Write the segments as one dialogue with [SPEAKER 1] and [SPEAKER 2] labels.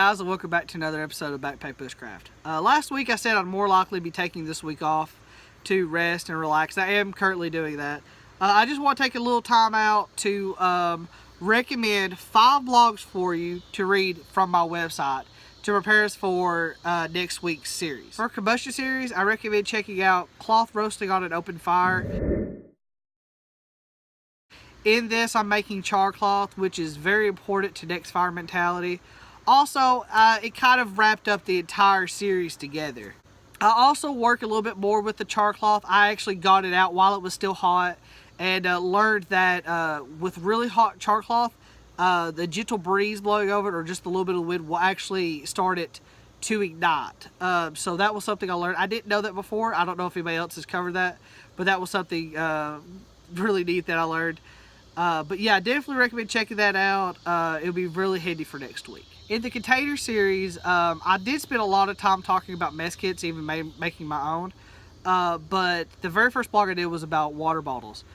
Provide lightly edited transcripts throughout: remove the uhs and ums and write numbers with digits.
[SPEAKER 1] guys, and welcome back to another episode of Backpack BushCraft. Last week I said I'd more likely be taking this week off to rest and relax. I am currently doing that. I just want to take a little time out to recommend 5 blogs for you to read from my website to prepare us for next week's series. For Combustion series, I recommend checking out Cloth Roasting on an Open Fire. In this, I'm making char cloth, which is very important to next fire mentality. Also, it kind of wrapped up the entire series together. I also work a little bit more with the char cloth. I actually got it out while it was still hot and learned that with really hot char cloth, the gentle breeze blowing over it or just a little bit of wind will actually start it to ignite. So that was something I learned. I didn't know that before. I don't know if anybody else has covered that, but that was something really neat that I learned. But yeah, I definitely recommend checking that out. It'll be really handy for next week. In the container series, I did spend a lot of time talking about mess kits, even making my own. But the very first blog I did was about water bottles.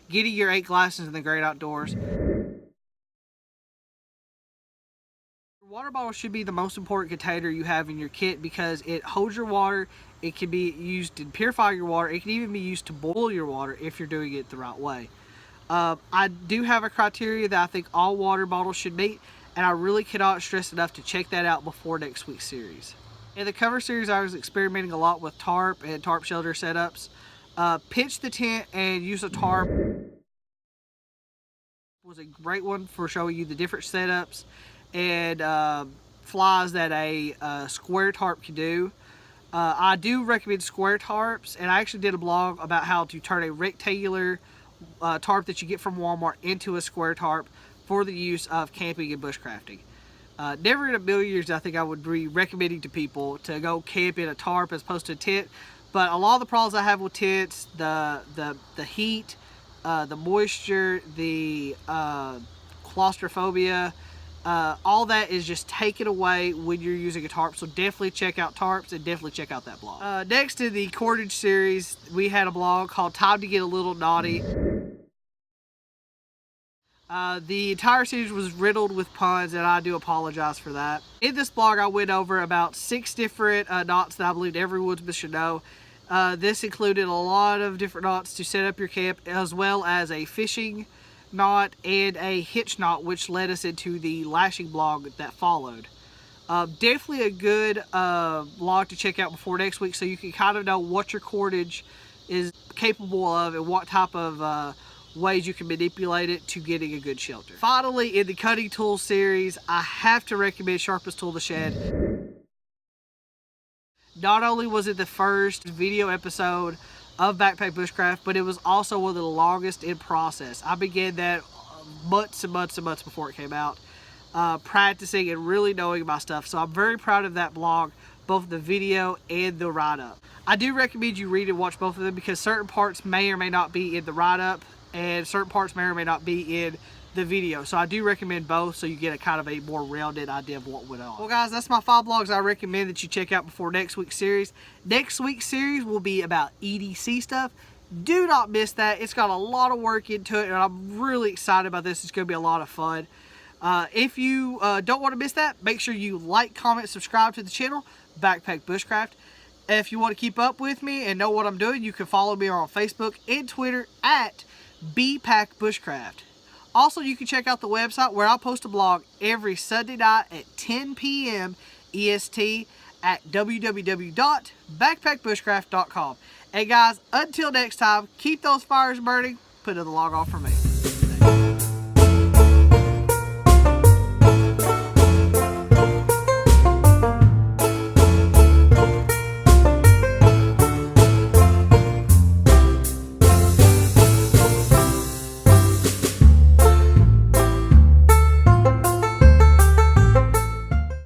[SPEAKER 1] Getting your 8 glasses in the great outdoors. Water bottle should be the most important container you have in your kit because it holds your water. It can be used to purify your water. It can even be used to boil your water if you're doing it the right way. I do have a criteria that I think all water bottles should meet, and I really cannot stress enough to check that out before next week's series. In the cover series, I was experimenting a lot with tarp and tarp shelter setups. Pitch the tent and use a tarp was a great one for showing you the different setups and flies that a square tarp can do. I do recommend square tarps, and I actually did a blog about how to turn a rectangular tarp that you get from Walmart into a square tarp for the use of camping and bushcrafting. Never in a million years I think I would be recommending to people to go camp in a tarp as opposed to a tent, but a lot of the problems I have with tents, the heat, the moisture, the claustrophobia, all that is just taken away when you're using a tarp. So definitely check out tarps and definitely check out that blog. Next in the Cordage series, we had a blog called Time to Get a Little Naughty. The entire series was riddled with puns, and I do apologize for that. In this blog, I went over about 6 different knots that I believed every woodsman should know. This included a lot of different knots to set up your camp, as well as a fishing knot and a hitch knot, which led us into the lashing blog that followed. Definitely a good blog to check out before next week, so you can kind of know what your cordage is capable of and what type of ways you can manipulate it to getting a good shelter. Finally, in the cutting tool series, I have to recommend Sharpest Tool in the Shed. Not only was it the first video episode of Backpack BushCraft, but it was also one of the longest in process. I began that months and months and months before it came out, practicing and really knowing my stuff. So I'm very proud of that blog, both the video and the write-up. I do recommend you read and watch both of them because certain parts may or may not be in the write-up and certain parts may or may not be in the video. So I do recommend both so you get a kind of a more rounded idea of what went on. Well guys, that's my 5 blogs I recommend that you check out before next week's series. Next week's series will be about EDC stuff. Do not miss that. It's got a lot of work into it and I'm really excited about this. It's going to be a lot of fun. If you don't want to miss that, make sure you like, comment, subscribe to the channel, Backpack BushCraft. If you want to keep up with me and know what I'm doing, you can follow me on Facebook and Twitter at BPackBushCraft. Also, you can check out the website where I'll post a blog every Sunday night at 10 p.m. EST at www.backpackbushcraft.com. And guys, until next time, keep those fires burning. Put in the log off for me.